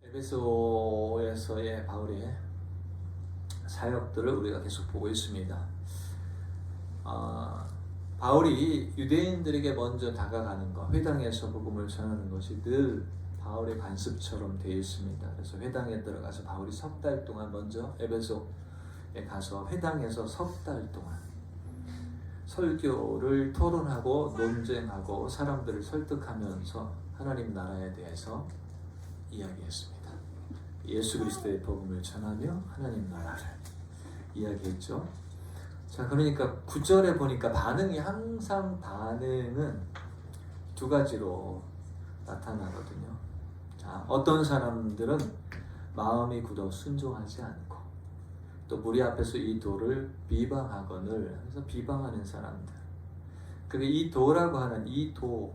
에베소에서의 바울의 사역들을 우리가 계속 보고 있습니다. 바울이 유대인들에게 먼저 다가가는 것, 회당에서 복음을 전하는 것이 늘 바울의 관습처럼 되어 있습니다. 그래서 회당에 들어가서 바울이 석 달 동안 먼저 에베소에 가서 회당에서 석 달 동안 설교를 토론하고 논쟁하고 사람들을 설득하면서 하나님 나라에 대해서 이야기했습니다. 예수 그리스도의 복음을 전하며 하나님 나라를 이야기했죠. 자, 그러니까 9절에 보니까 항상 반응은 두 가지로 나타나거든요. 자, 어떤 사람들은 마음이 굳어 순종하지 않고 또 무리 앞에서 이 도를 비방하거늘 해서 비방하는 사람들. 그리고 이 도라고 하는 이 도,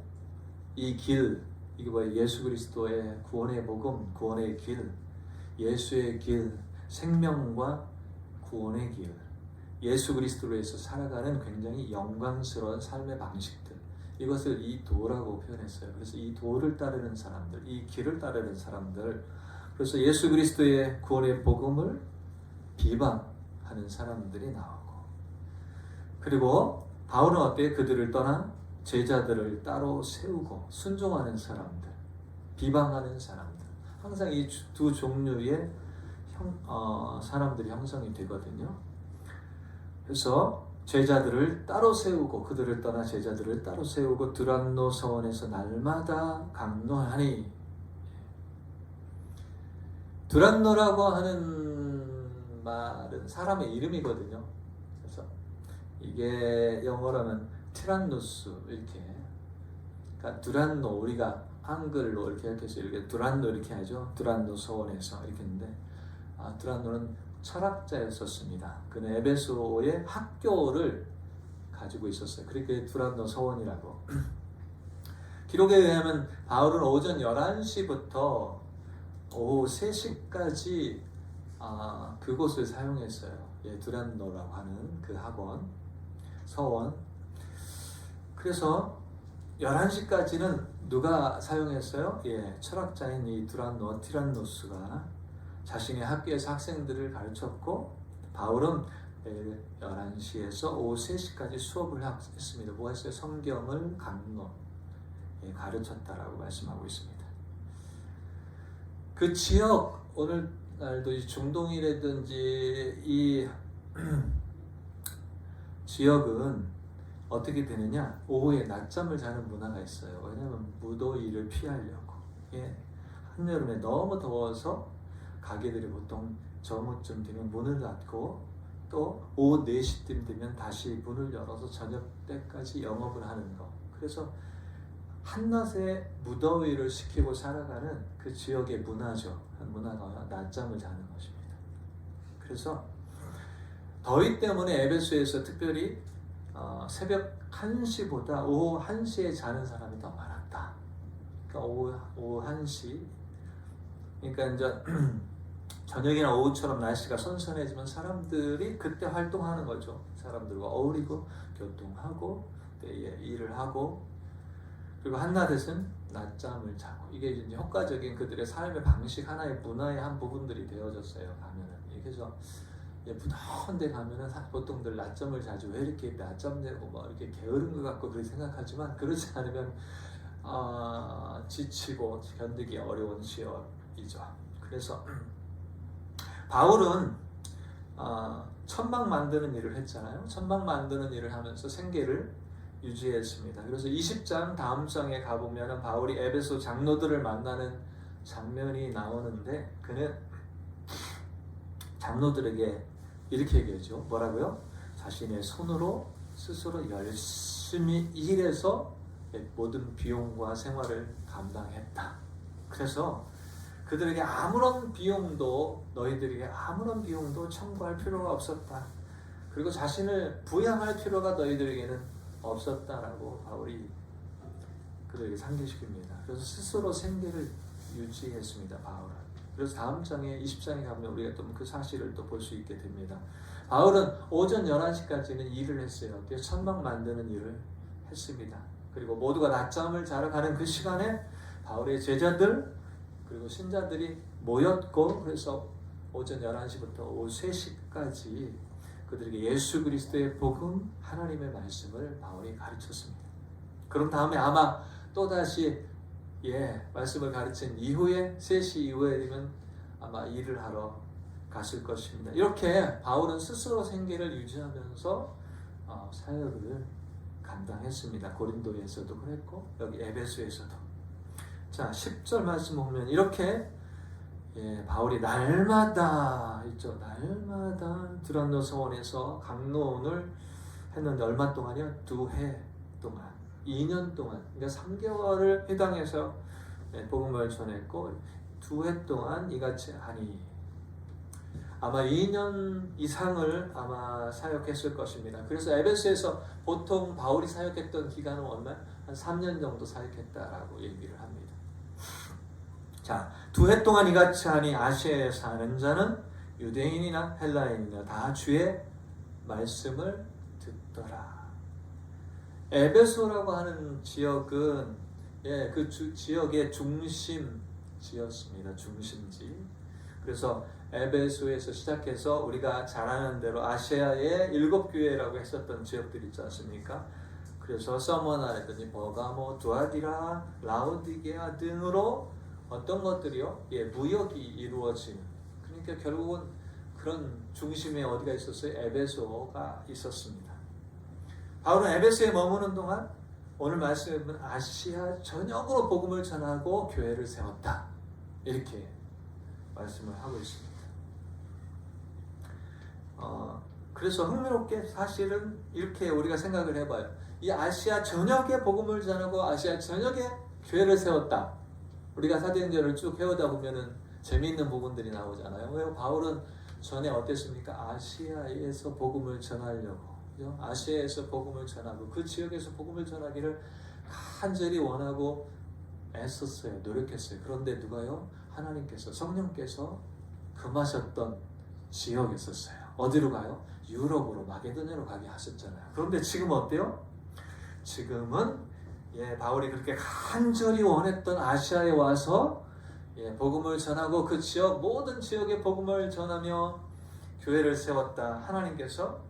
이 길, 이게 뭐예요? 예수 그리스도의 구원의 복음, 구원의 길, 예수의 길, 생명과 구원의 길, 예수 그리스도로 해서 살아가는 굉장히 영광스러운 삶의 방식들, 이것을 이 도라고 표현했어요. 그래서 이 도를 따르는 사람들, 이 길을 따르는 사람들, 그래서 예수 그리스도의 구원의 복음을 비방하는 사람들이 나오고, 그리고 바울은 어때요? 그들을 떠나 제자들을 따로 세우고 순종하는 사람들, 비방하는 사람들, 항상 이 두 종류의 사람들이 형성이 되거든요. 그래서 제자들을 따로 세우고 그들을 떠나 제자들을 따로 세우고 두란노 서원에서 날마다 강론하니. 두란노라고 하는 말은 사람의 이름이거든요. 그래서 이게 영어로는 티란노스 이렇게, 그러니까 두란노, 우리가 한글로 이렇게 해서 이렇게 두란노 이렇게 하죠. 두란노 서원에서 이렇게 했는데, 두란노는 철학자였었습니다. 그는 에베소의 학교를 가지고 있었어요. 그렇게 두란노 서원이라고. 기록에 의하면 바울은 오전 11시부터 오후 3시까지 그곳을 사용했어요. 두란노라고 하는 그 학원, 서원. 그래서 11시까지는 누가 사용했어요? 철학자인 이 두란노, 티란노스가 자신의 학교에서 학생들을 가르쳤고, 바울은 11시에서 오후 3시까지 수업을 했습니다. 뭐 했어요? 성경을 강론, 가르쳤다라고 말씀하고 있습니다. 그 지역, 오늘날도 이 중동이라든지 이 지역은 어떻게 되느냐? 오후에 낮잠을 자는 문화가 있어요. 왜냐하면 무더위를 피하려고. 한여름에 너무 더워서 가게들이 보통 저녁쯤 되면 문을 닫고 또 오후 4시쯤 되면 다시 문을 열어서 저녁 때까지 영업을 하는 거. 그래서 한낮에 무더위를 식히고 살아가는 그 지역의 문화죠. 문화가 낮잠을 자는 것입니다. 그래서 더위 때문에 에베소에서 특별히 새벽 1시보다 오후 1시에 자는 사람이 더 많았다. 그러니까 오후 1시, 그러니까 이제 저녁이나 오후처럼 날씨가 선선해지면 사람들이 그때 활동하는 거죠. 사람들과 어울리고 교통하고 일을 하고, 그리고 한낮에는 낮잠을 자고, 이게 이제 효과적인 그들의 삶의 방식, 하나의 문화의 한 부분들이 되어졌어요. 가면은 그래서 부더운 데 가면은 보통들 낮잠을 자주, 왜 이렇게 낮잠 자고 뭐 이렇게 게으른 것 같고 그렇게 생각하지만, 그렇지 않으면 지치고 견디기 어려운 시절이죠. 그래서 바울은 천막 만드는 일을 했잖아요. 천막 만드는 일을 하면서 생계를 유지했습니다. 그래서 20장 다음 장에 가보면 바울이 에베소 장로들을 만나는 장면이 나오는데, 그는 장로들에게 이렇게 얘기하죠. 뭐라고요? 자신의 손으로 스스로 열심히 일해서 모든 비용과 생활을 감당했다. 그래서 그들에게 너희들에게 아무런 비용도 청구할 필요가 없었다. 그리고 자신을 부양할 필요가 너희들에게는 없었다라고 바울이 그들에게 상기시킵니다. 그래서 스스로 생계를 유지했습니다. 바울은. 그래서 다음 장에 20장에 가면 우리가 또 그 사실을 또 볼 수 있게 됩니다. 바울은 오전 11시까지는 일을 했어요. 천막 만드는 일을 했습니다. 그리고 모두가 낮잠을 자러 가는 그 시간에 바울의 제자들, 그리고 신자들이 모였고 그래서 오전 11시부터 오후 3시까지 그들에게 예수 그리스도의 복음, 하나님의 말씀을 바울이 가르쳤습니다. 그럼 다음에 아마 또다시 말씀을 가르친 이후에 3시 이후에 되면 아마 일을 하러 갔을 것입니다. 이렇게 바울은 스스로 생계를 유지하면서 사역을 감당했습니다. 고린도에서도 그랬고 여기 에베소에서도. 자, 10절 말씀 보면 이렇게 바울이 날마다 있죠. 날마다 드란노 서원에서 강론을 했는데 얼마 동안이요? 2해 동안, 2년 동안, 그러니까 3개월을 회당에서 복음을 전했고 2해 동안 이같이 하니 아마 2년 이상을 아마 사역했을 것입니다. 그래서 에베소에서 보통 바울이 사역했던 기간은 얼마? 한 3년 정도 사역했다라고 얘기를 합니다. 자, 2해 동안 이같이 하니 아시아에 사는 자는 유대인이나 헬라인이나 다 주의 말씀을 듣더라. 에베소라고 하는 지역은 그 지역의 중심지였습니다. 중심지. 그래서 에베소에서 시작해서 우리가 잘 아는 대로 아시아의 7교회라고 했었던 지역들이 있지 않습니까? 그래서 서머나라든지 버가모, 두아디라, 라오디게아 등으로 어떤 것들이요? 무역이 이루어지는. 그러니까 결국은 그런 중심에 어디가 있었어요? 에베소가 있었습니다. 바울은 에베소에 머무는 동안 오늘 말씀은 아시아 전역으로 복음을 전하고 교회를 세웠다. 이렇게 말씀을 하고 있습니다. 그래서 흥미롭게 사실은 이렇게 우리가 생각을 해봐요. 이 아시아 전역에 복음을 전하고 아시아 전역에 교회를 세웠다. 우리가 사도행전을 쭉 배우다 보면은 재미있는 부분들이 나오잖아요. 왜 바울은 전에 어땠습니까? 아시아에서 복음을 전하려고, 아시아에서 복음을 전하고 그 지역에서 복음을 전하기를 간절히 원하고 애썼어요. 노력했어요. 그런데 누가요? 하나님께서, 성령께서 금하셨던 지역에 있었어요. 어디로 가요? 유럽으로, 마게도냐로 가게 하셨잖아요. 그런데 지금 어때요? 지금은 바울이 그렇게 간절히 원했던 아시아에 와서 복음을 전하고 그 지역, 모든 지역에 복음을 전하며 교회를 세웠다. 하나님께서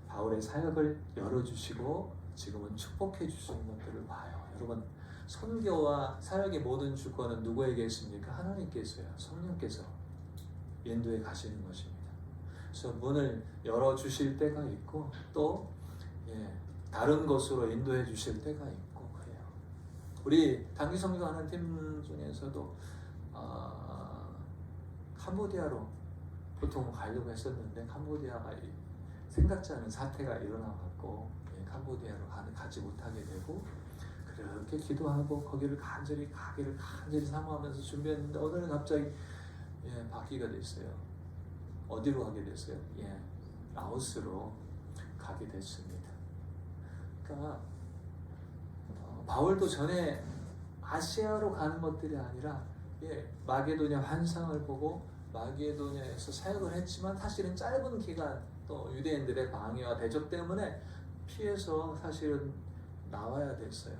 바울의 사역을 열어주시고 지금은 축복해 주시는 것들을 봐요. 여러분, 선교와 사역의 모든 주권은 누구에게 있습니까? 하나님께서요. 성령께서 인도해 가시는 것입니다. 그래서 문을 열어주실 때가 있고 또 다른 곳으로 인도해 주실 때가 있고 그래요. 우리 단기 선교하는 팀 중에서도 캄보디아로 보통 가려고 했었는데 캄보디아가 생각지 않은 사태가 일어나갖고 캄보디아로 가지 못하게 되고 그렇게 기도하고 거기를 간절히 가기를 간절히 사모하면서 준비했는데 오늘은 갑자기 바뀌게 됐어요. 어디로 가게 됐어요? 라오스로 가게 됐습니다. 그러니까 바울도 전에 아시아로 가는 것들이 아니라 마게도냐 환상을 보고 마게도냐에서 사역을 했지만 사실은 짧은 기간 또 유대인들의 방해와 대적 때문에 피해서 사실은 나와야 됐어요.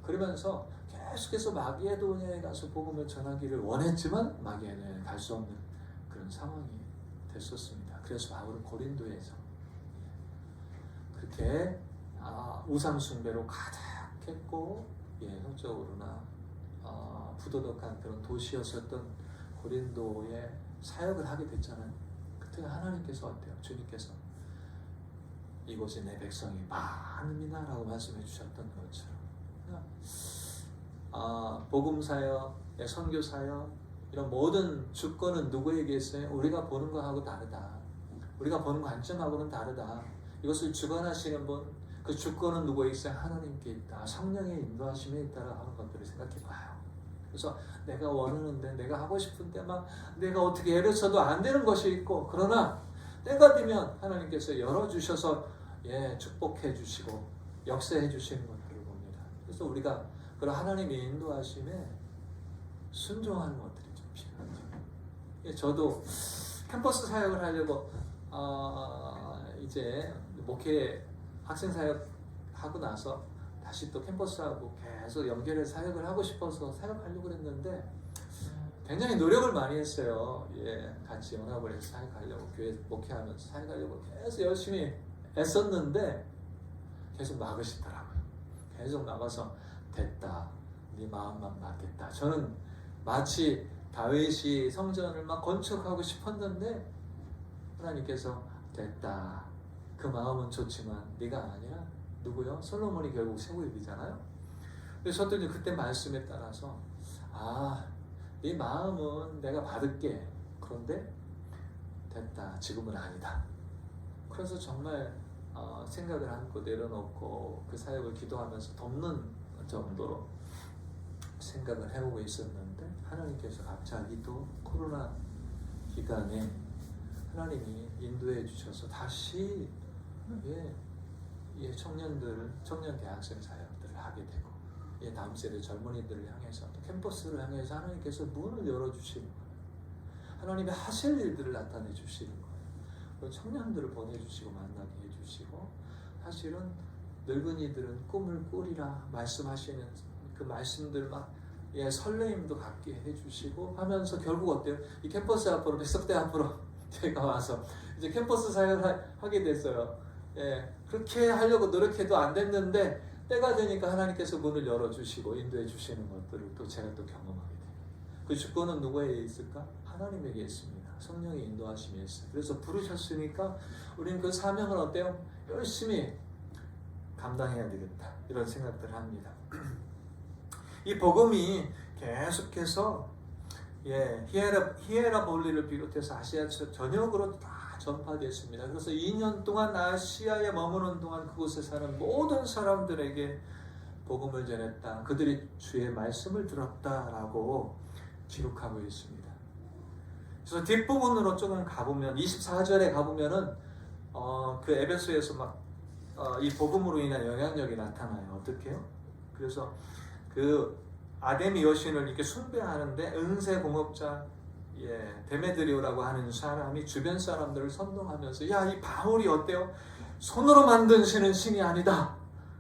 그러면서 계속해서 마게도냐에 가서 복음을 전하기를 원했지만 마게도냐에 갈 수 없는 그런 상황이 됐었습니다. 그래서 바울은 고린도에서 그렇게 우상 숭배로 가득했고 성적으로나 부도덕한 그런 도시였었던 고린도에 사역을 하게 됐잖아요. 그때 하나님께서 어때요? 주님께서 이곳에 내 백성이 많으니라고 말씀해 주셨던 것처럼 복음 사역, 선교 사역 이런 모든 주권은 누구에게 있어요? 우리가 보는 거하고 다르다. 우리가 보는 관점하고는 다르다. 이것을 주관하시는 분, 그 주권은 누구에 있어요? 하나님께 있다. 성령의 인도하심에 있다라고 하는 것들을 생각해 봐요. 그래서 내가 원하는데, 내가 하고 싶은데 막 내가 어떻게 애를 써도 안 되는 것이 있고, 그러나 때가 되면 하나님께서 열어주셔서 축복해 주시고 역사해 주시는 것들을 봅니다. 그래서 우리가 그런 하나님의 인도하심에 순종하는 것들이 좀 필요하죠. 저도 캠퍼스 사역을 하려고 이제 목회 학생 사역 하고 나서 다시 또 캠퍼스하고 계속 연결해서 사역을 하고 싶어서 사역하려고 했는데 굉장히 노력을 많이 했어요. 예, 같이 연합을 해서 사회 가려고, 교회 목회하면서 사회 가려고 계속 열심히 애썼는데 계속 막으시더라고요. 계속 막아서 됐다, 네 마음만 받겠다. 저는 마치 다윗이 성전을 막 건축하고 싶었는데 하나님께서 됐다, 그 마음은 좋지만 네가 아니라 누구요? 솔로몬이 결국 세우이잖아요. 그래서 저도 그때 말씀에 따라서 네 마음은 내가 받을게. 그런데 됐다, 지금은 아니다. 그래서 정말 생각을 안고 내려놓고 그 사역을 기도하면서 돕는 정도로 생각을 해오고 있었는데 하나님께서 갑자기 또 코로나 기간에 하나님이 인도해 주셔서 다시 청년 대학생 사역들을 하게 되고, 다음 세대 젊은이들을 향해서 또 캠퍼스를 향해서 하나님께서 문을 열어주시는 거예요. 하나님의 하실 일들을 나타내 주시는 거예요. 청년들을 보내주시고 만나게 해주시고, 사실은 늙은이들은 꿈을 꾸리라 말씀하시는 그 말씀들 막 설레임도 갖게 해주시고 하면서 결국 어때요? 이 캠퍼스 앞으로, 백석대 앞으로 제가 와서 이제 캠퍼스 사역을 하게 됐어요. 그렇게 하려고 노력해도 안 됐는데 때가 되니까 하나님께서 문을 열어주시고 인도해 주시는 것들을 또 제가 또 경험하게 돼요. 그 주권은 누구에게 있을까? 하나님에게 있습니다. 성령의 인도하심이 있어요. 그래서 부르셨으니까 우리는 그 사명을 어때요? 열심히 감당해야 되겠다, 이런 생각들을 합니다. 이 복음이 계속해서 히에라볼리를 비롯해서 아시아 전역으로 다 전파됐습니다. 그래서 2년 동안 아시아에 머무는 동안 그곳에 사는 모든 사람들에게 복음을 전했다, 그들이 주의 말씀을 들었다라고 기록하고 있습니다. 그래서 뒷부분으로 조금 가보면 24절에 가보면은 그 에베소에서 막 이 복음으로 인한 영향력이 나타나요. 어떻게요? 그래서 그 아데미 여신을 이렇게 숭배하는데 은세 공업자 데메드리오라고 하는 사람이 주변 사람들을 선동하면서 이 바울이 어때요? 손으로 만든 신은 신이 아니다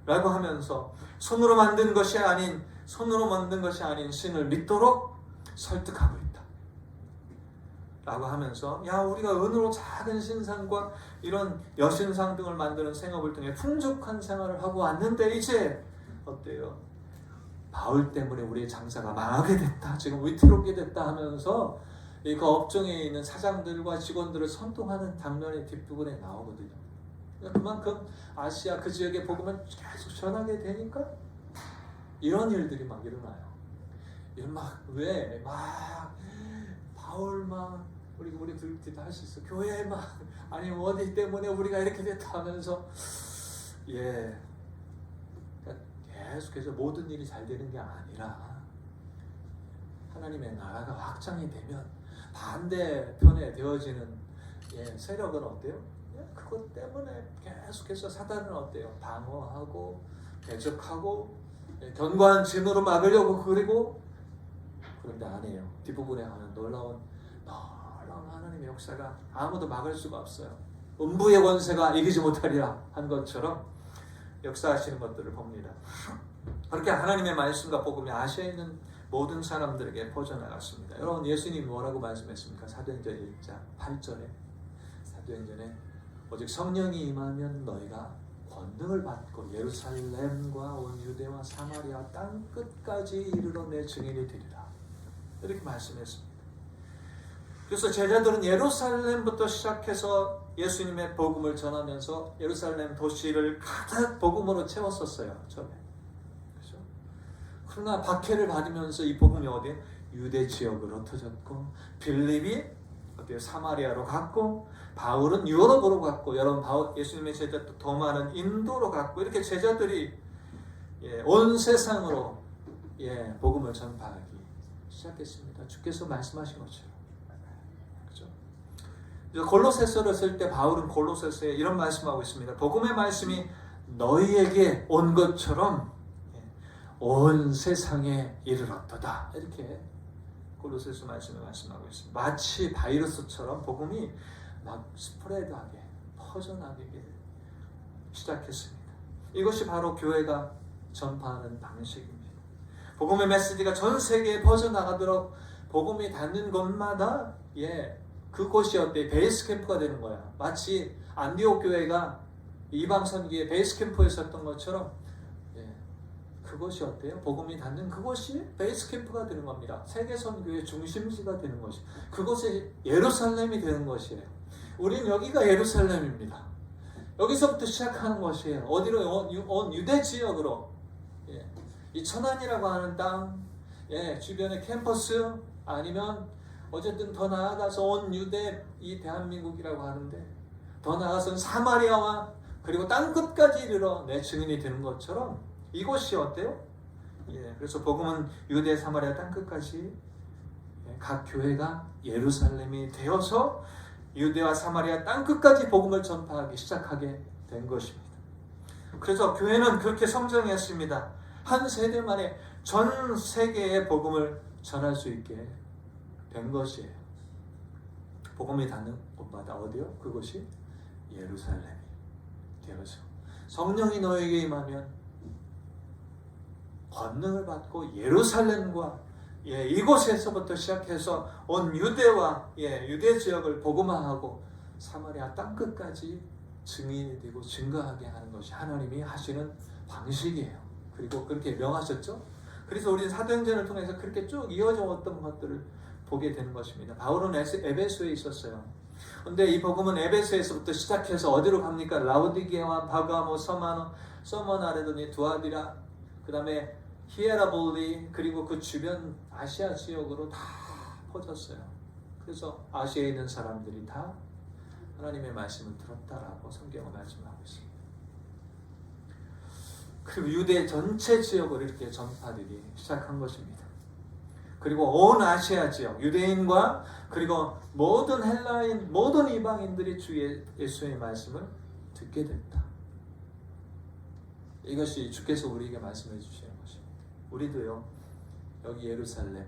라고 하면서 손으로 만든 것이 아닌 신을 믿도록 설득하고 있다 라고 하면서 우리가 은으로 작은 신상과 이런 여신상 등을 만드는 생업을 통해 풍족한 생활을 하고 왔는데 이제 어때요? 바울 때문에 우리의 장사가 망하게 됐다, 지금 위태롭게 됐다 하면서 그 업종에 있는 사장들과 직원들을 선동하는 장면이 뒷부분에 나오거든요. 그만큼 아시아 그 지역의 복음을 계속 전하게 되니까 이런 일들이 막 일어나요. 바울 우리들도 할 수 있어. 교회 아니면 어디 때문에 우리가 이렇게 됐다 하면서 계속해서 모든 일이 잘 되는 게 아니라 하나님의 나라가 확장이 되면 반대편에 되어지는 세력은 어때요? 그것 때문에 계속해서 사단은 어때요? 방어하고 대적하고 견고한 진으로 막으려고 그런데 아니에요. 뒷부분에 하는 놀라운 하나님의 역사가 아무도 막을 수가 없어요. 음부의 권세가 이기지 못하리라 한 것처럼 역사하시는 것들을 봅니다. 그렇게 하나님의 말씀과 복음이 아시아에 있는 모든 사람들에게 퍼져나갔습니다. 여러분, 예수님이 뭐라고 말씀했습니까? 사도행전 1장 8절에 사도행전에 오직 성령이 임하면 너희가 권능을 받고 예루살렘과 온 유대와 사마리아 땅 끝까지 이르러 내 증인이 되리라, 이렇게 말씀했습니다. 그래서 제자들은 예루살렘부터 시작해서 예수님의 복음을 전하면서 예루살렘 도시를 가득 복음으로 채웠었어요, 처음에. 그렇죠? 그러나 박해를 받으면서 이 복음이 어디에? 유대 지역으로 흩어졌고, 빌립이 어디에? 사마리아로 갔고, 바울은 유럽으로 갔고, 여러분 예수님의 제자도 더 많은 인도로 갔고, 이렇게 제자들이 온 세상으로 복음을 전파하기 시작했습니다. 주께서 말씀하신 것처럼. 골로새서를 쓸 때 바울은 골로새서에 이런 말씀하고 있습니다. 복음의 말씀이 너희에게 온 것처럼 온 세상에 이르렀도다, 이렇게 골로새서 말씀을 말씀하고 있습니다. 마치 바이러스처럼 복음이 막 스프레드하게 퍼져나가게 시작했습니다. 이것이 바로 교회가 전파하는 방식입니다. 복음의 메시지가 전 세계에 퍼져나가도록 복음이 닿는 곳마다 그곳이 어때? 베이스 캠프가 되는 거야. 마치 안디옥 교회가 이방 선교의 베이스 캠프였었던 것처럼 그것이 어때요? 복음이 닿는 그곳이 베이스 캠프가 되는 겁니다. 세계 선교의 중심지가 되는 것이. 그곳이 예루살렘이 되는 것이에요. 우리는 여기가 예루살렘입니다. 여기서부터 시작하는 것이에요. 어디로? 온 유대 지역으로. 이 천안이라고 하는 땅, 주변의 캠퍼스, 아니면 어쨌든 더 나아가서 온 유대, 이 대한민국이라고 하는데, 더 나아가서는 사마리아와 그리고 땅끝까지 이르러 내 증인이 되는 것처럼 이곳이 어때요? 그래서 복음은 유대, 사마리아 땅끝까지 각 교회가 예루살렘이 되어서 유대와 사마리아 땅끝까지 복음을 전파하기 시작하게 된 것입니다. 그래서 교회는 그렇게 성장했습니다. 한 세대 만에 전 세계에 복음을 전할 수 있게 된 것이에요. 복음이 닿는 곳마다 어디요? 그곳이 예루살렘이 되어서 성령이 너에게 임하면 권능을 받고 예루살렘과 이곳에서부터 시작해서 온 유대와 유대 지역을 복음화하고 사마리아 땅끝까지 증인이 되고 증거하게 하는 것이 하나님이 하시는 방식이에요. 그리고 그렇게 명하셨죠. 그래서 우리는 사도행전을 통해서 그렇게 쭉 이어져 왔던 것들을 보게 되는 것입니다. 바울은 에베소에 있었어요. 근데 이 복음은 에베소에서부터 시작해서 어디로 갑니까? 라우디게와 바가모, 서머나레도니, 두아디라, 그 다음에 히에라볼리, 그리고 그 주변 아시아 지역으로 다 퍼졌어요. 그래서 아시아에 있는 사람들이 다 하나님의 말씀을 들었다라고 성경은 말씀하고 있습니다. 그리고 유대 전체 지역으로 이렇게 전파되기 시작한 것입니다. 그리고 온 아시아 지역, 유대인과 그리고 모든 헬라인, 모든 이방인들이 주 예수의 말씀을 듣게 됐다. 이것이 주께서 우리에게 말씀해 주시는 것입니다. 우리도요, 여기 예루살렘,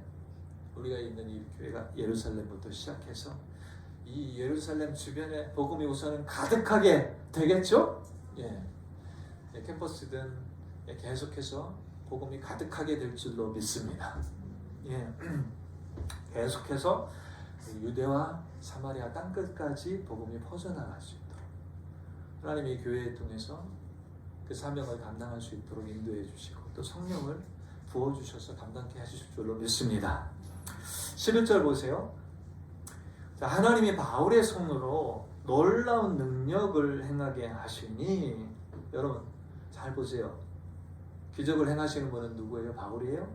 우리가 있는 이 교회가 예루살렘부터 시작해서 이 예루살렘 주변에 복음이 우선은 가득하게 되겠죠? 캠퍼스든 계속해서 복음이 가득하게 될 줄로 믿습니다. 계속해서 유대와 사마리아 땅끝까지 복음이 퍼져나갈 수 있도록 하나님이 교회를 통해서 그 사명을 감당할 수 있도록 인도해 주시고 또 성령을 부어주셔서 감당케 하실 줄로 믿습니다. 11절 보세요. 자, 하나님이 바울의 손으로 놀라운 능력을 행하게 하시니, 여러분 잘 보세요. 기적을 행하시는 분은 누구예요? 바울이에요?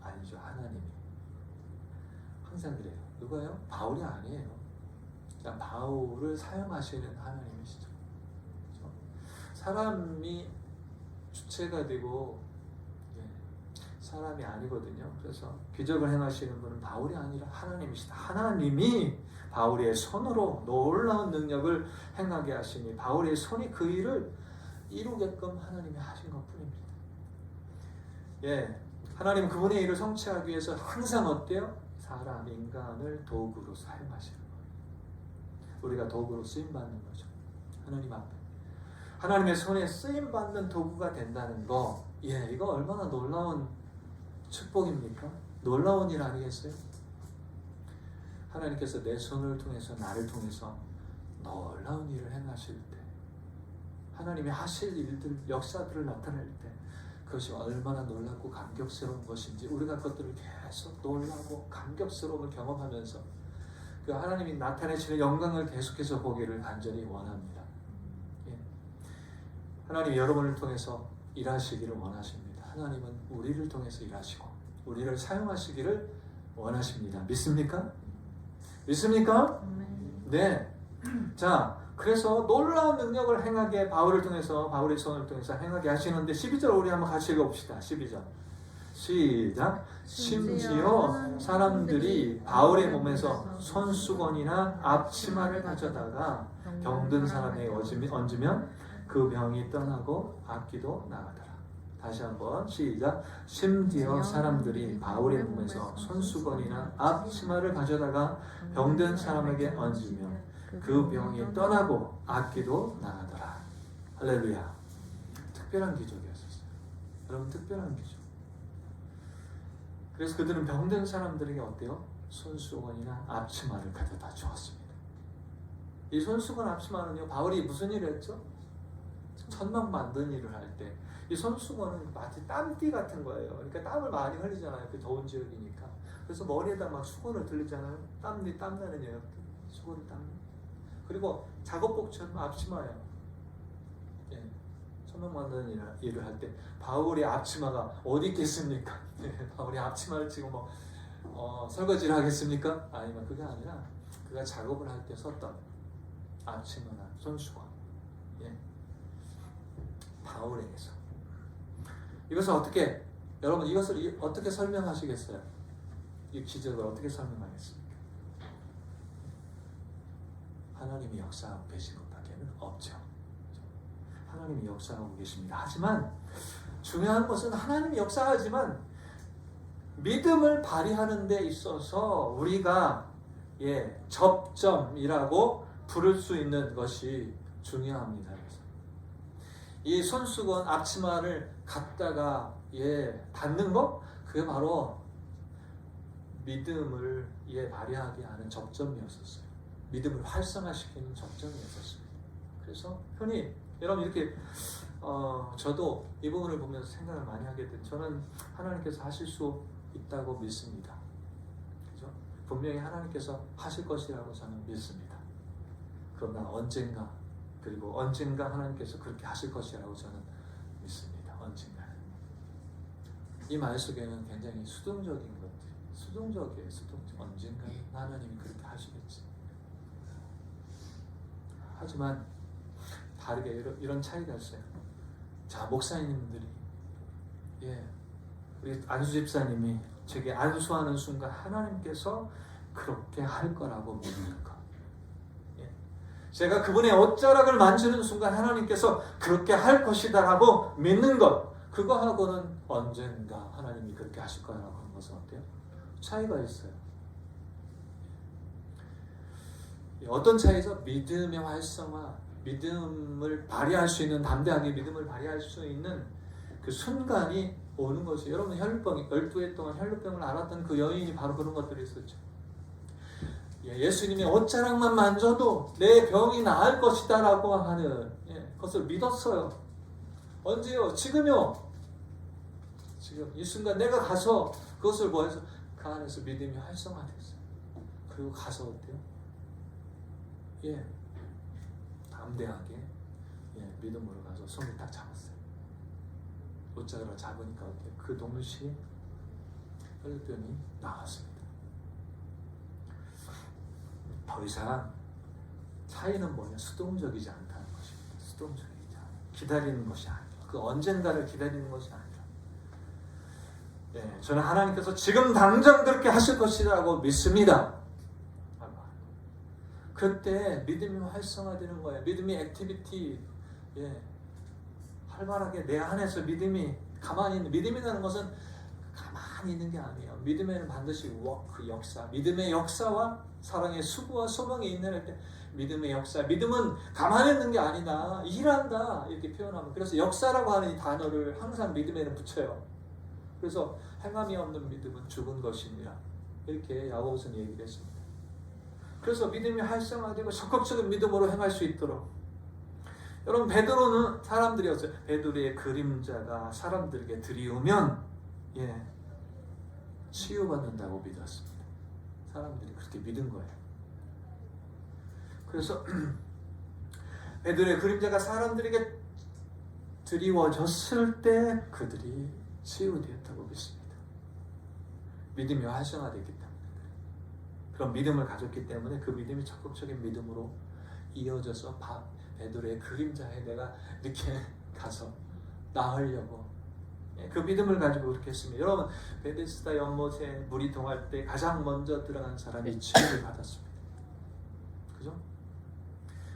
아니죠. 하나님이. 항상 그래요. 누가요? 바울이 아니에요. 자, 바울을 사용하시는 하나님이시죠. 그렇죠? 사람이 주체가 되고 사람이 아니거든요. 그래서 기적을 행하시는 분은 바울이 아니라 하나님이시다. 하나님이 바울의 손으로 놀라운 능력을 행하게 하시니 바울의 손이 그 일을 이루게끔 하나님이 하신 것뿐입니다. 하나님은 그분의 일을 성취하기 위해서 항상 어때요? 사람, 인간을 도구로 사용하시는 거예요. 우리가 도구로 쓰임받는 거죠. 하나님 앞에. 하나님의 손에 쓰임받는 도구가 된다는 거, 이거 얼마나 놀라운 축복입니까? 놀라운 일 아니겠어요? 하나님께서 내 손을 통해서 나를 통해서 놀라운 일을 행하실 때, 하나님이 하실 일들, 역사들을 나타낼 때 그것이 얼마나 놀랍고 감격스러운 것인지 우리가 그것들을 계속 놀라고 감격스러움을 경험하면서 그 하나님이 나타내시는 영광을 계속해서 보기를 간절히 원합니다. 하나님이 여러분을 통해서 일하시기를 원하십니다. 하나님은 우리를 통해서 일하시고 우리를 사용하시기를 원하십니다. 믿습니까? 믿습니까? 네. 자, 그래서 놀라운 능력을 행하게 바울을 통해서, 바울의 손을 통해서 행하게 하시는데 12절 우리 한번 같이 읽어봅시다. 12절 시작. 심지어 사람들이 바울의 몸에서 손수건이나 앞치마를 가져다가 병든 사람에게 얹으면 그 병이 떠나고 악기도 나가더라. 다시 한번 시작. 심지어 사람들이 바울의 몸에서 손수건이나 앞치마를 가져다가 병든 사람에게 얹으면 그 병이 떠나고 악기도 나가더라. 할렐루야. 특별한 기적이었어요. 여러분, 특별한 기적. 그래서 그들은 병든 사람들에게 어때요? 손수건이나 앞치마를 가져다 주었습니다. 이 손수건 앞치마는요, 바울이 무슨 일을 했죠? 천막 만든 일을 할 때 이 손수건은 마치 땀띠 같은 거예요. 그러니까 땀을 많이 흘리잖아요. 그 더운 지역이니까. 그래서 머리에다 막 수건을 들리잖아요. 땀나는 여역들, 수건을 땀. 그리고 작업복처럼 앞치마예요. 예. 천막 만드는 일을 할 때 바울의 앞치마가 어디 있겠습니까? 바울이 앞치마를 지금 설거지를 하겠습니까? 아니면 그게 아니라 그가 작업을 할 때 썼던 앞치마나 손수건. 예. 바울에게서. 이것을 어떻게, 여러분 이것을 어떻게 설명하시겠어요? 이 기적을 어떻게 설명하겠습니까? 하나님이 역사하고 계신 것밖에는 없죠. 하나님이 역사하고 계십니다. 하지만 중요한 것은 하나님이 역사하지만 믿음을 발휘하는 데 있어서 우리가 접점이라고 부를 수 있는 것이 중요합니다. 이 손수건 앞치마를 갖다가 닿는 거, 그게 바로 믿음을 발휘하게 하는 접점이었었어요. 믿음을 활성화시키는 접점이었었습니다. 그래서 흔히 여러분 이렇게 저도 이 부분을 보면서 생각을 많이 하게 된, 저는 하나님께서 하실 수 있다고 믿습니다. 그죠? 분명히 하나님께서 하실 것이라고 저는 믿습니다. 그러나 언젠가, 그리고 언젠가 하나님께서 그렇게 하실 것이라고 저는 믿습니다. 언젠가. 이 말 속에는 굉장히 수동적인 것들, 수동적이에요. 수동적. 언젠가 하나님이 그렇게 하시겠지. 하지만 다르게 이런 차이가 있어요. 자, 목사님들이, 우리 안수 집사님이 제게 안수하는 순간 하나님께서 그렇게 할 거라고 믿는 것. 제가 그분의 옷자락을 만지는 순간 하나님께서 그렇게 할 것이다라고 믿는 것, 그거하고는 언젠가 하나님이 그렇게 하실 거라고 하는 것은 어때요? 차이가 있어요. 어떤 차이죠? 믿음의 활성화, 믿음을 발휘할 수 있는, 담대하게 믿음을 발휘할 수 있는 그 순간이 오는 것이, 여러분 혈루병, 12해 동안 혈루병을 앓았던 그 여인이 바로 그런 것들이 있었죠. 예수님의 옷자락만 만져도 내 병이 나을 것이다 라고 하는 그것을 믿었어요. 언제요? 지금요. 지금 이 순간 내가 가서 그것을 보여서 그 안에서 믿음이 활성화됐어요. 그리고 가서 어때요? 담대하게 믿음으로 가서 손을 딱 잡았어요. 옷자락을 잡으니까 어때요? 그 동시에 혈루병이 나왔습니다. 더 이상 차이는 뭐냐? 수동적이지 않다는 것입니다. 수동적이지 않아. 기다리는 것이 아니라, 그 언젠가를 기다리는 것이 아니라, 저는 하나님께서 지금 당장 그렇게 하실 것이라고 믿습니다. 그때 믿음이 활성화되는 거예요. 믿음이 액티비티, 활발하게 내 안에서 믿음이 가만히 있는, 믿음이라는 것은 가만히 있는 게 아니에요. 믿음에는 반드시 워크, 역사, 믿음의 역사와 사랑의 수고와 소망이 있는 때 믿음의 역사, 믿음은 가만히 있는 게 아니다, 일한다, 이렇게 표현하면, 그래서 역사라고 하는 이 단어를 항상 믿음에는 붙여요. 그래서 행함이 없는 믿음은 죽은 것이니라, 이렇게 야고보서는 얘기를 했습니다. 그래서 믿음이 활성화되고 적극적인 믿음으로 행할 수 있도록, 여러분 베드로는 사람들이었어요. 베드로의 그림자가 사람들에게 들이우면 치유받는다고 믿었습니다. 사람들이 그렇게 믿은 거예요. 그래서 베드로의 그림자가 사람들에게 드리워졌을 때 그들이 치유되었다고 믿습니다. 믿음이 활성화됐기 때문에, 그런 믿음을 가졌기 때문에 그 믿음이 적극적인 믿음으로 이어져서 베드로의 그림자에 내가 이렇게 가서 나으려고 그 믿음을 가지고 그렇게 했습니다. 여러분, 베데스다 연못에 물이 동할 때 가장 먼저 들어간 사람이 치유를 받았습니다. 그죠?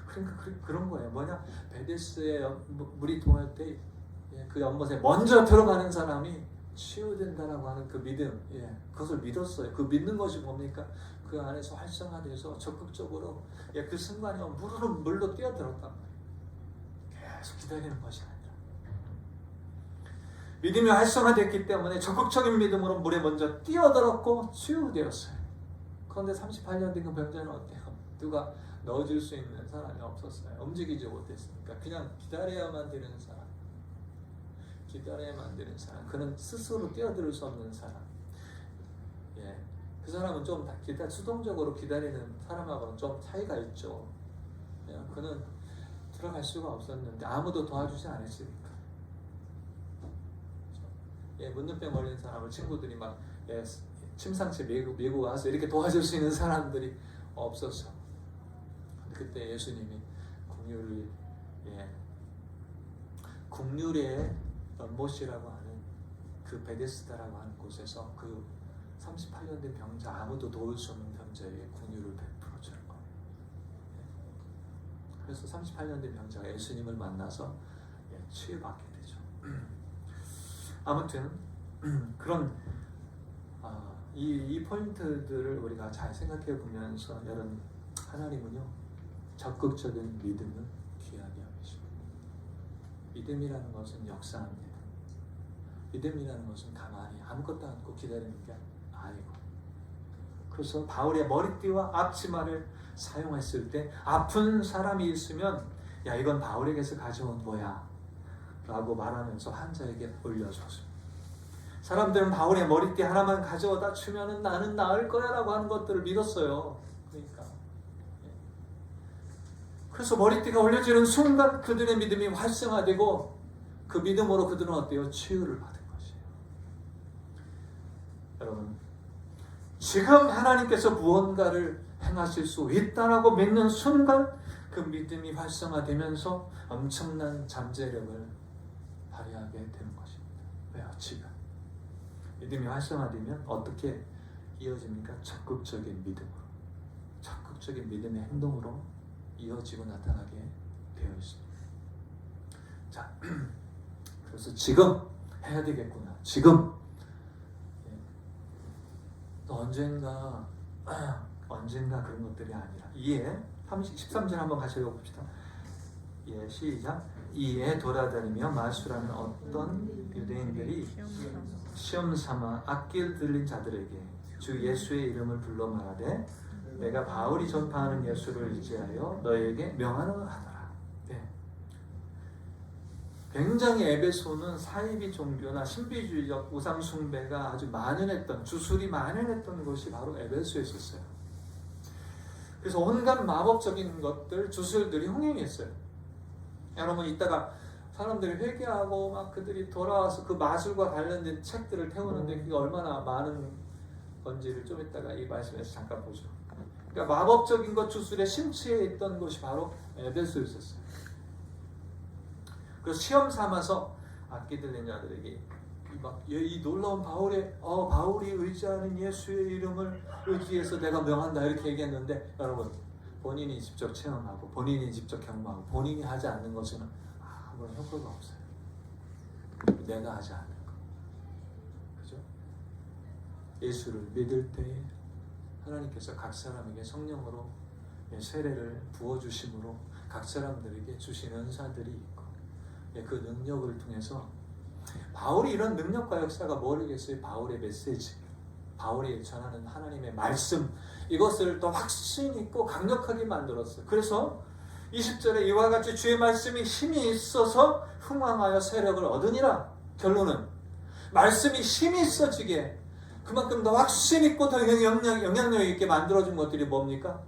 그러니까 그런 거예요. 뭐냐? 베데스다에 물이 동할 때 그 연못에 먼저 들어가는 사람이 치유된다라고 하는 그 믿음, 그것을 믿었어요. 그 믿는 것이 뭡니까? 그 안에서 활성화돼서 적극적으로 그 순간에 물로 뛰어들었단 말이에요. 계속 기다리는 것이 아니라. 믿음이 활성화됐기 때문에 적극적인 믿음으로 물에 먼저 뛰어들었고 치유되었어요. 그런데 38년 된 그 병자는 어때요? 누가 넣어줄 수 있는 사람이 없었어요. 움직이지 못했으니까 그냥 기다려야만 되는 사람. 기다려야만 되는 사람. 그는 스스로 뛰어들 수 없는 사람. 예, 그 사람은 좀 수동적으로 기다리는 사람하고는 좀 차이가 있죠. 예, 그는 들어갈 수가 없었는데 아무도 도와주지 않았으니까. 예, 문둥병 걸린 사람을 친구들이 막 침상째 메고 와서 이렇게 도와줄 수 있는 사람들이 없었어. 그때 예수님이 국률의 연못이라고 하는 그 베데스다라고 하는 곳에서 그 38년 된 병자, 아무도 도울 수 없는 병자에게 긍휼을 베풀어 주는 거예요. 그래서 38년 된 병자가 예수님을 만나서 치유받게 되죠. 아무튼 그런 이 포인트들을 우리가 잘 생각해 보면서 여러분, 하나님은요 적극적인 믿음을 귀하게 하십니다. 믿음이라는 것은 역사합니다. 믿음이라는 것은 가만히 아무것도 않고 기다리는 게 아니고, 그래서 바울의 머리띠와 앞치마를 사용했을 때 아픈 사람이 있으면 야, 이건 바울에게서 가져온 거야 라고 말하면서 환자에게 올려줬습니다. 사람들은 바울의 머리띠 하나만 가져다 주면은 나는 나을 거야 라고 하는 것들을 믿었어요. 그러니까 그래서 머리띠가 올려지는 순간 그들의 믿음이 활성화되고 그 믿음으로 그들은 어때요? 치유를 받은 것이에요. 여러분, 지금 하나님께서 무언가를 행하실 수 있다라고 믿는 순간 그 믿음이 활성화되면서 엄청난 잠재력을 발휘하게 되는 것입니다. 왜요? 지금 믿음이 활성화되면 어떻게 이어집니까? 적극적인 믿음으로, 적극적인 믿음의 행동으로 이어지고 나타나게 되어 있습니다. 자, 그래서 지금 해야 되겠구나. 지금 또 언젠가 그런 것들이 아니라 이에 13절 한번 같이 읽어봅시다. 예, 시작. 이에 돌아다니며 마술하는 어떤 유대인들이 시험 삼아 악기를 들린 자들에게 주 예수의 이름을 불러 말하되 내가 바울이 전파하는 예수를 의지하여 너에게 명하노라 하더라. 네. 굉장히 에베소는 사이비 종교나 신비주의적 우상 숭배가 아주 만연했던, 주술이 만연했던 곳이 바로 에베소에 있었어요. 그래서 온갖 마법적인 것들, 주술들이 흥행했어요. 여러분, 이따가 사람들이 회개하고 막 그들이 돌아와서 그 마술과 관련된 책들을 태우는데 그게 얼마나 많은 건지를 좀 이따가 이 말씀에서 잠깐 보죠. 그러니까 마법적인 것, 주술에 심취해 있던 곳이 바로 에베소에 있었어요. 그래서 시험 삼아서 악기 들린 자들에게 이 놀라운 바울이 의지하는 예수의 이름을 의지해서 내가 명한다 이렇게 얘기했는데, 여러분, 본인이 직접 체험하고 본인이 직접 경험하고 본인이 하지 않는 것은 아무런 효과가 없어요. 내가 하지 않는 거, 그죠? 예수를 믿을 때에 하나님께서 각 사람에게 성령으로 세례를 부어주심으로 각 사람들에게 주신 은사들이 있고, 그 능력을 통해서 바울이 이런 능력과 역사가 모르겠어요. 바울의 메시지, 바울이 전하는 하나님의 말씀, 이것을 더 확신 있고 강력하게 만들었어요. 그래서 20절에 이와 같이 주의 말씀이 힘이 있어서 흥왕하여 세력을 얻으니라. 결론은 말씀이 힘이 있어지게 그만큼 더 확신 있고 더 영향력 있게 만들어준 것들이 뭡니까?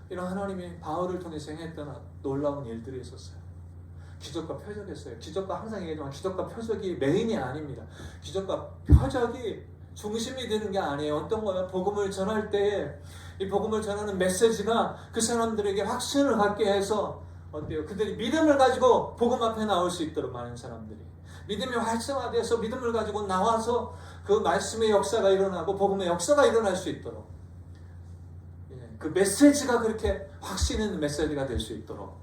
이런 하나님이 바울을 통해서 행했던 놀라운 일들이 있었어요. 기적과 표적이었어요. 기적과 항상 얘기하지만 기적과 표적이 메인이 아닙니다. 기적과 표적이 중심이 되는 게 아니에요. 어떤 거예요? 복음을 전할 때에 이 복음을 전하는 메시지가 그 사람들에게 확신을 갖게 해서 어때요? 그들이 믿음을 가지고 복음 앞에 나올 수 있도록, 많은 사람들이 믿음이 활성화돼서 믿음을 가지고 나와서 그 말씀의 역사가 일어나고 복음의 역사가 일어날 수 있도록, 그 메시지가 그렇게 확신 있는 메시지가 될 수 있도록,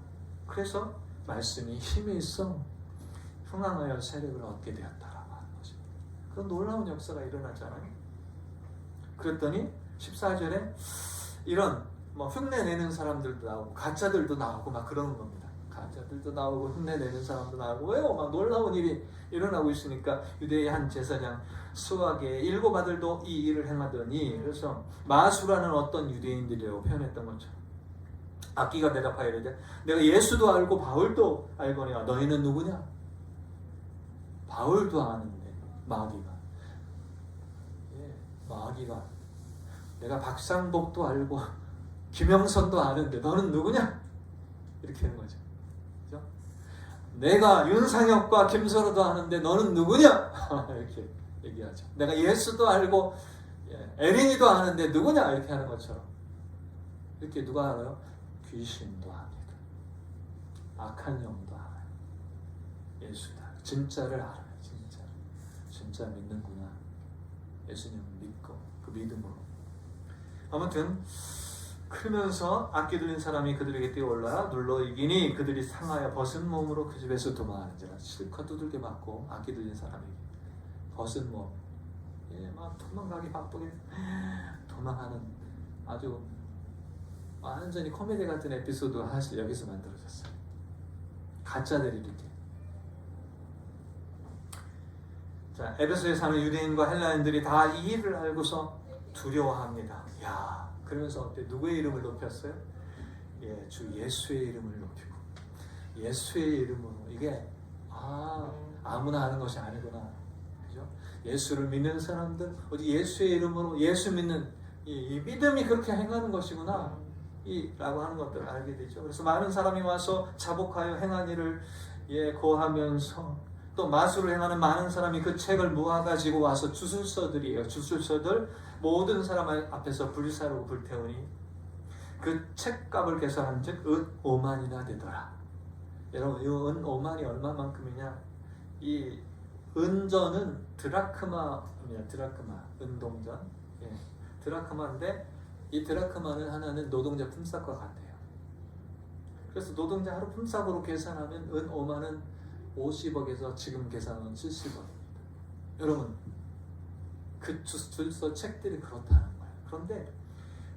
그래서 말씀이 힘이 있어 흥왕하여 세력을 얻게 되었다라고 하는 것입니다. 그런 놀라운 역사가 일어나잖아요. 그랬더니 14절에 이런 흉내내는 사람들도 나오고 가짜들도 나오고 막 그러는 겁니다. 가짜들도 나오고 흉내내는 사람도 나오고 왜요? 막 놀라운 일이 일어나고 있으니까 유대의 한 제사장 수학의 7 아들도 이 일을 행하더니 그래서 마수라는 어떤 유대인들이라고 표현했던 것처럼 악기가 대답하여 이르되 내가 예수도 알고 바울도 알거니와 너희는 누구냐? 바울도 아는데 마귀가 내가 박상복도 알고 김영선도 아는데 너는 누구냐? 이렇게 하는 거죠. 그렇죠? 내가 윤상혁과 김선호도 아는데 너는 누구냐? 이렇게 얘기하죠. 내가 예수도 알고 에린이도 아는데 누구냐? 이렇게 하는 것처럼 이렇게 누가 알아요? 귀신도 압니다. 악한 영도 알아요. 예수다. 진짜를 알아요. 진짜 믿는구나. 예수님을 믿고 그 믿음으로. 아무튼 크면서 악기 들린 사람이 그들에게 뛰어올라 눌러 이기니 그들이 상하여 벗은 몸으로 그 집에서 도망하는지라. 실컷 두들겨 맞고 악기 들린 사람에게 벗은 몸, 막 도망가기 바쁘게 도망하는 아주 완전히 코미디 같은 에피소드가 사실 여기서 만들어졌어요. 가짜들이 이렇게. 자, 에베소에 사는 유대인과 헬라인들이 다 이 일을 알고서 두려워합니다. 야, 그러면서 어때? 누구의 이름을 높였어요? 주 예수의 이름을 높이고 예수의 이름으로 이게 아무나 하는 것이 아니구나. 그죠? 예수를 믿는 사람들 어디 예수의 이름으로 예수 믿는 이 믿음이 그렇게 행하는 것이구나. 라고 하는 것들을 알게 되죠. 그래서 많은 사람이 와서 자복하여 행한 일을 고하면서 또 마술을 행하는 많은 사람이 그 책을 모아가지고 와서 주술서들이에요. 주술서들 모든 사람 앞에서 불사르고 불태우니 그 책값을 계산한 즉 은 5만이나 되더라. 여러분 이 은 5만이 얼마만큼이냐? 이 은전은 드라크마입니다. 드라크마 은동전. 드라크마인데 이 드라크마는 하나는 노동자 품삯과 같아요. 그래서 노동자 하루 품삯으로 계산하면 은 5만은 50억에서 지금 계산은 70억입니다. 여러분 그 주술서 책들이 그렇다는 거예요. 그런데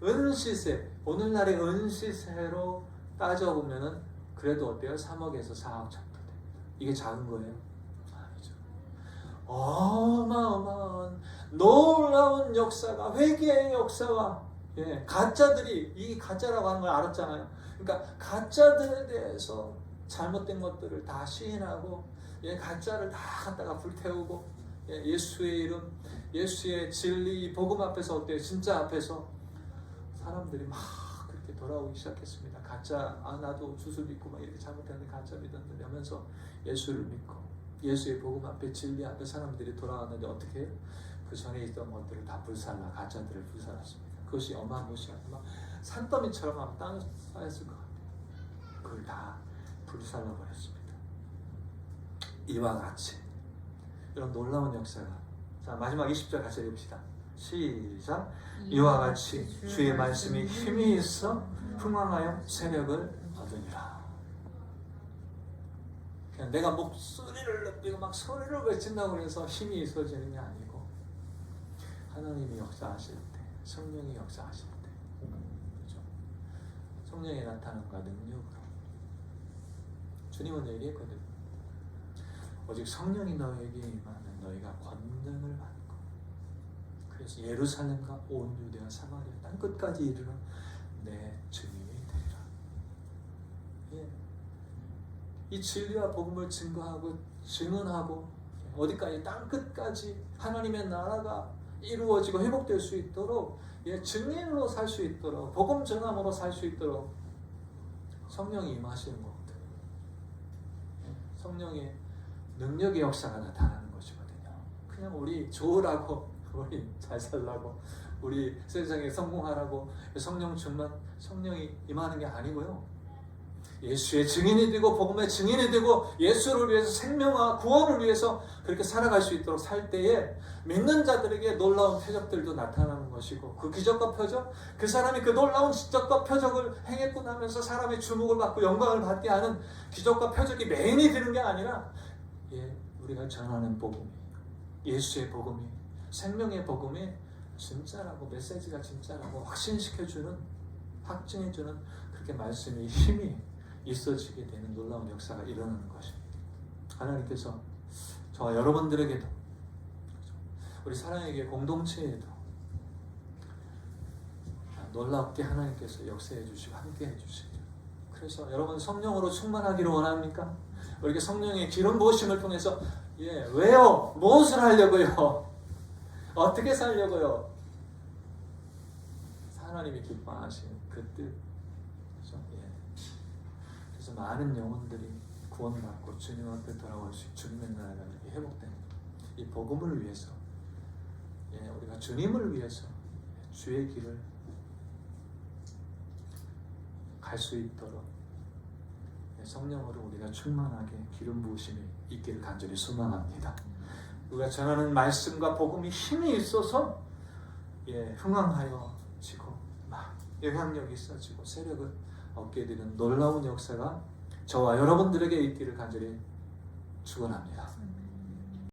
은시세, 오늘날의 은시세로 따져보면은 그래도 어때요? 3억에서 4억 정도 됩니다. 이게 작은 거예요? 아니죠. 어마어마한 놀라운 역사가, 회개의 역사가 가짜들이 이 가짜라고 하는 걸 알았잖아요. 그러니까 가짜들에 대해서 잘못된 것들을 다 시인하고 가짜를 다 갖다가 불태우고 예수의 이름, 예수의 진리, 복음 앞에서 어때요? 진짜 앞에서 사람들이 막 그렇게 돌아오기 시작했습니다. 가짜, 나도 주술 믿고 막 이렇게 잘못했는데 가짜 믿었는데 하면서 예수를 믿고 예수의 복음 앞에 진리 앞에 사람들이 돌아왔는데 어떻게 해요? 그 전에 있던 것들을 다 불살라, 가짜들을 불살랐습니다. 그것이 어마무시하고 막 산더미처럼 막 땅에 쌓였을 것 같아요. 그걸 다 불살라 버렸습니다. 이와 같이 이런 놀라운 역사가. 자, 마지막 20절 같이 읽읍시다. 시작. 이와 같이 주의 말씀이 힘이 있어 흥왕하여 세력을 얻으니라. 그냥 내가 목소리를 높이고 막 소리를 외친다고 해서 힘이 있어지는 게 아니고 하나님이 역사하실 때, 성령이 역사하실 때, 그렇죠? 성령의 나타남과 능력으로. 주님은 얘기했거든요. 오직 성령이 너에게 임하면 너희가 권능을 받고 그래서 예루살렘과 온 유대와 사마리아 땅 끝까지 이르러 내 증인이 되리라. 이 진리와 복음을 증거하고 증언하고 어디까지 땅 끝까지 하나님의 나라가 이루어지고 회복될 수 있도록 증인으로 살 수 있도록 복음 전함으로 살 수 있도록 성령이 임하시는 거거든요. 성령의 능력의 역사가 나타나는 것이거든요. 그냥 우리 좋으라고 우리 잘 살라고 우리 세상에 성공하라고 성령 충만 성령이 임하는 게 아니고요. 예수의 증인이 되고 복음의 증인이 되고 예수를 위해서 생명과 구원을 위해서 그렇게 살아갈 수 있도록 살 때에 믿는 자들에게 놀라운 표적들도 나타나는 것이고 그 기적과 표적, 그 사람이 그 놀라운 기적과 표적을 행했고 나면서 사람의 주목을 받고 영광을 받게 하는 기적과 표적이 메인이 되는 게 아니라 우리가 전하는 복음이 예수의 복음이 생명의 복음이 진짜라고 메시지가 진짜라고 확신시켜주는 확증해주는 그렇게 말씀이 힘이 있어지게 되는 놀라운 역사가 일어나는 것입니다. 하나님께서 저와 여러분들에게도, 우리 사랑의 교회 공동체에도 놀랍게 하나님께서 역사해 주시고 함께 해 주시죠. 그래서 여러분 성령으로 충만하기를 원합니까? 우리에게 성령의 기름 부으심을 통해서 왜요? 무엇을 하려고요? 어떻게 살려고요? 하나님이 기뻐하시는 그 뜻. 그렇죠? 그래서 많은 영혼들이 구원받고 주님 앞에 돌아올 수 있고 주님의 나라가 이렇게 회복되는 이 복음을 위해서, 우리가 주님을 위해서 주의 길을 갈 수 있도록 성령으로 우리가 충만하게 기름 부으심이 있기를 간절히 소망합니다. 우리가 전하는 말씀과 복음이 힘이 있어서 흥황하여지고 막 영향력이 있어지고 세력을 얻게 되는 놀라운 역사가 저와 여러분들에게 있기를 간절히 축원합니다.